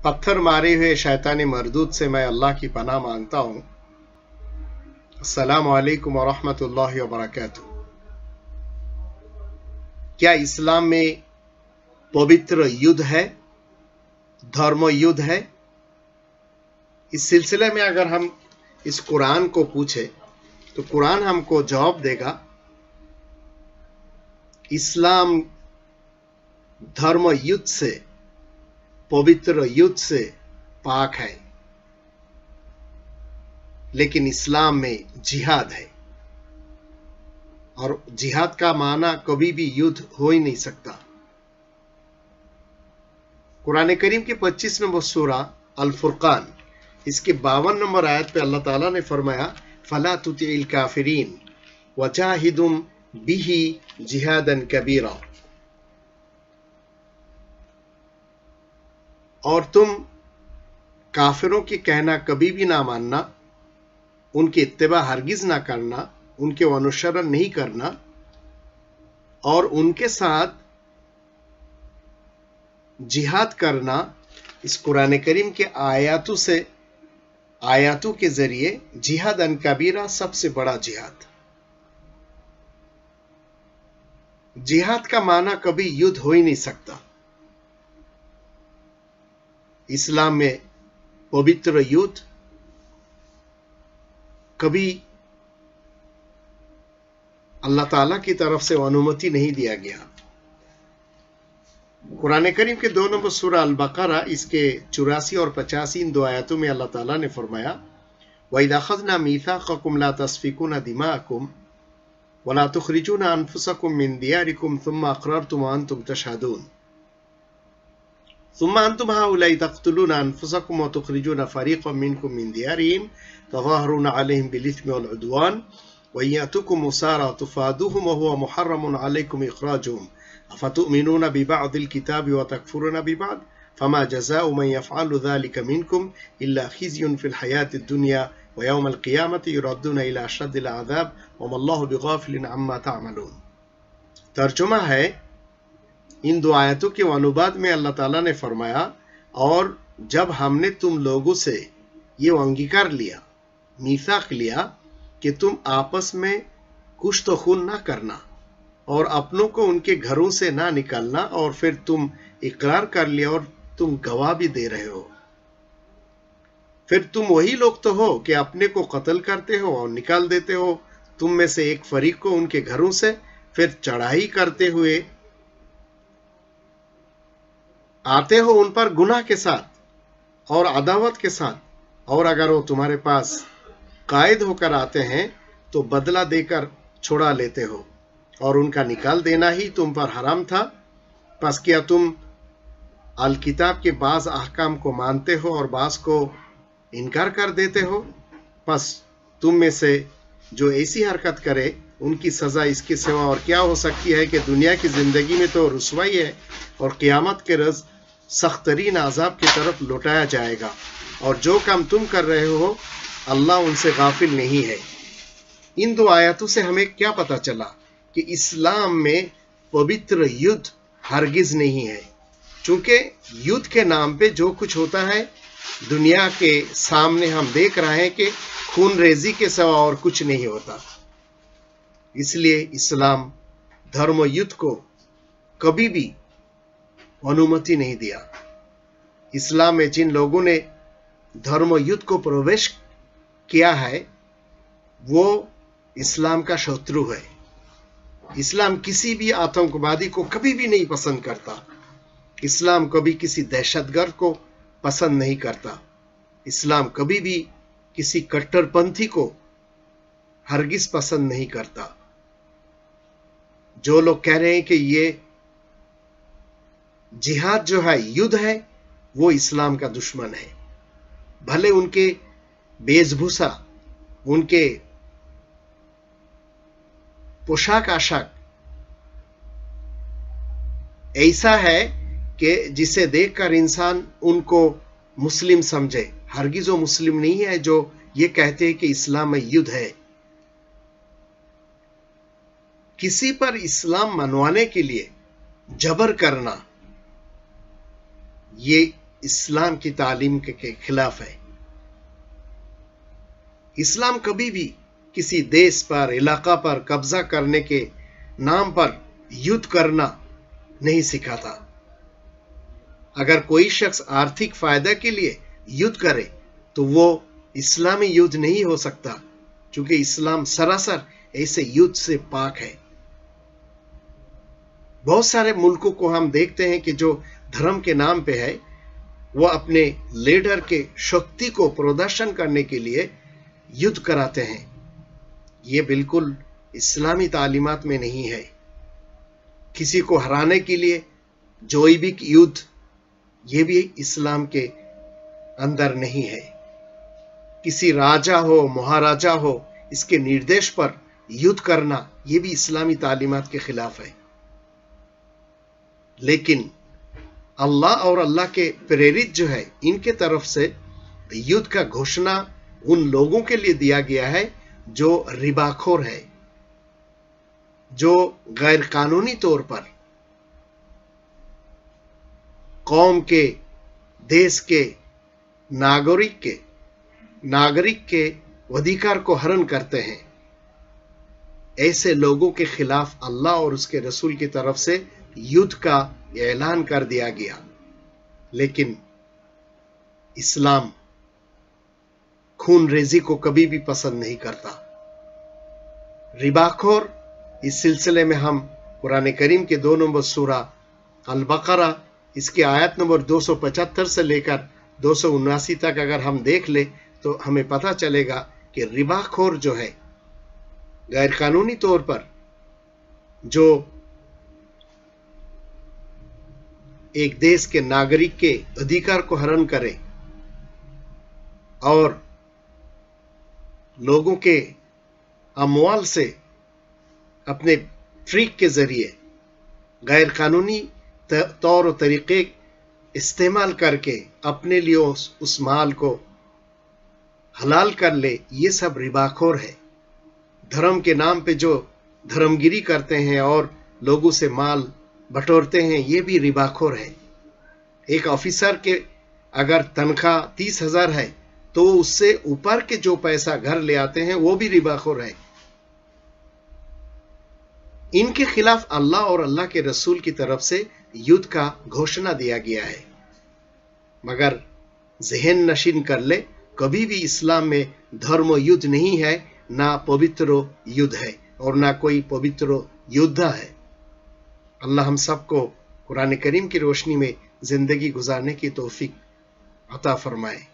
पत्थर मारे हुए शैतानी मरदूद से मैं अल्लाह की पनाह मांगता हूँ। अस्सलामु अलैकुम वरहमतुल्लाहि वबरकातुहू। क्या इस्लाम में पवित्र युद्ध है, धर्म युद्ध है? इस सिलसिले में अगर हम इस कुरान को पूछे तो कुरान हमको जवाब देगा, इस्लाम धर्म युद्ध से, पवित्र युद्ध से पाक है, लेकिन इस्लाम में जिहाद है और जिहाद का माना कभी भी युद्ध हो ही नहीं सकता। कुरान करीम की 25 नंबर सूरा अल फुरकान, इसके 52 नंबर आयत पे अल्लाह ताला ने फरमाया, फला तुतिइल काफिरीन वजाहिदुम बिही जिहादन कबीरा। और तुम काफिरों के कहना कभी भी ना मानना, उनके इत्तिबा हरगिज ना करना, उनके अनुसरण नहीं करना और उनके साथ जिहाद करना। इस कुरान करीम के आयातों के जरिए जिहाद अन कबीरा, सबसे बड़ा जिहाद। जिहाद का माना कभी युद्ध हो ही नहीं सकता। इस्लाम में पवित्र युद्ध कभी अल्लाह ताला की तरफ से अनुमति नहीं दिया गया। कुरान करीम के 2 नंबर सूरा अल बकरा, इसके 84 और 85 इन 2 आयतों में अल्लाह ताला ने फरमाया, वइज़ अख़ज़ना मीसाक़कुम ला तस्फ़िकूना दिमाअकुम वला तुख़रिजूना अनफुसकुम मिन दियारिकुम थुम्मा अक़ररतुम व अंतुम तशहदून ثم أنتم هؤلاء تقتلون أنفسكم وتخرجون فريقا منكم من ديارهم تظاهرون عليهم بالإثم والعدوان وإن يأتوكم أسارى تفادوهم وهو محرم عليكم إخراجهم أفتؤمنون ببعض الكتاب وتكفرون ببعض فما جزاء من يفعل ذلك منكم إلا خزي في الحياة الدنيا ويوم القيامة يردون إلى أشد العذاب وما الله بغافل عما تعملون۔ तर्जुमा है, इन 2 आयतों के अनुवाद में अल्लाह ताला ने फरमाया, और जब हमने तुम लोगों से ये अंगीकार लिया, मीसाक लिया कि तुम आपस में कुछ तो खून ना करना और अपनों को उनके घरों से ना निकालना, और फिर तुम इकरार कर लिया और तुम गवाह भी दे रहे हो, फिर तुम वही लोग तो हो कि अपने को कत्ल करते हो और निकाल देते हो तुम में से एक फरीक को उनके घरों से, फिर चढ़ाई करते हुए आते हो उन पर गुनाह के साथ और अदावत के साथ, और अगर वो तुम्हारे पास कायद होकर आते हैं तो बदला देकर छुड़ा लेते हो और उनका निकाल देना ही तुम पर हराम था। बस क्या तुम अल किताब के बाज़ अहकाम को मानते हो और बाज़ को इनकार कर देते हो? बस तुम में से जो ऐसी हरकत करे उनकी सज़ा इसके सिवा और क्या हो सकती है कि दुनिया की ज़िंदगी में तो रुसवाई है और क़यामत के रोज़ सख्त तरीन अज़ाब की तरफ लौटाया जाएगा, और जो काम तुम कर रहे हो अल्लाह उनसे गाफिल नहीं है। इन 2 आयतों से हमें क्या पता चला कि इस्लाम में पवित्र युद्ध हरगिज नहीं है, चूंकि युद्ध के नाम पे जो कुछ होता है दुनिया के सामने हम देख रहे हैं कि खून रेजी के सिवा और कुछ नहीं होता। इसलिए इस्लाम धर्म युद्ध को कभी भी अनुमति नहीं दिया। इस्लाम में जिन लोगों ने धर्म युद्ध को प्रवेश किया है वो इस्लाम का शत्रु है। इस्लाम किसी भी आतंकवादी को कभी भी नहीं पसंद करता। इस्लाम कभी किसी दहशतगर्द को पसंद नहीं करता। इस्लाम कभी भी किसी कट्टरपंथी को हरगिज पसंद नहीं करता। जो लोग कह रहे हैं कि ये जिहाद जो है, युद्ध है, वो इस्लाम का दुश्मन है, भले उनके वेशभूषा, उनके पोशाक आशाक ऐसा है कि जिसे देखकर इंसान उनको मुस्लिम समझे। हरगिज वो मुस्लिम नहीं है जो ये कहते हैं कि इस्लाम में युद्ध है। किसी पर इस्लाम मनवाने के लिए जबर करना ये इस्लाम की तालीम के खिलाफ है। इस्लाम कभी भी किसी देश पर, इलाका पर कब्जा करने के नाम पर युद्ध करना नहीं सिखाता। अगर कोई शख्स आर्थिक फायदा के लिए युद्ध करे तो वो इस्लामी युद्ध नहीं हो सकता, क्योंकि इस्लाम सरासर ऐसे युद्ध से पाक है। बहुत सारे मुल्कों को हम देखते हैं कि जो धर्म के नाम पे है, वो अपने लीडर के शक्ति को प्रदर्शन करने के लिए युद्ध कराते हैं। ये बिल्कुल इस्लामी तालीमात में नहीं है। किसी को हराने के लिए जैविक युद्ध, ये भी इस्लाम के अंदर नहीं है। किसी राजा हो, महाराजा हो, इसके निर्देश पर युद्ध करना, ये भी इस्लामी तालीमात के खिलाफ है। लेकिन अल्लाह और अल्लाह के प्रेरित जो है, इनके तरफ से युद्ध का घोषणा उन लोगों के लिए दिया गया है जो रिबाखोर है, जो गैर कानूनी तौर पर कौम के, देश के, नागरिक के अधिकार को हरण करते हैं। ऐसे लोगों के खिलाफ अल्लाह और उसके रसूल की तरफ से युद्ध का ऐलान कर दिया गया। लेकिन इस्लाम खून रेजी को कभी भी पसंद नहीं करता। रिबाखोर, इस सिलसिले में हम कुरान करीम के 2 नंबर सूरा अल बकरा, इसके आयत नंबर 275 से लेकर 279 तक अगर हम देख ले तो हमें पता चलेगा कि रिबाखोर जो है, गैर कानूनी तौर पर जो एक देश के नागरिक के अधिकार को हरण करे और लोगों के अमवाल से अपने ट्रिक के जरिए गैर कानूनी तौर और तरीके इस्तेमाल करके अपने लिए उस माल को हलाल कर ले, ये सब रिबाखोर है। धर्म के नाम पे जो धर्मगिरी करते हैं और लोगों से माल बटोरते हैं, ये भी रिबाखोर है। एक ऑफिसर के अगर तनख्वाह 30,000 है तो उससे ऊपर के जो पैसा घर ले आते हैं वो भी रिबाखोर है। इनके खिलाफ अल्लाह और अल्लाह के रसूल की तरफ से युद्ध का घोषणा दिया गया है। मगर जहन नशीन कर ले, कभी भी इस्लाम में धर्म युद्ध नहीं है, ना पवित्र युद्ध है और ना कोई पवित्र योद्धा है। अल्लाह हम सबको कुरान करीम की रोशनी में जिंदगी गुजारने की तौफीक अता फरमाए।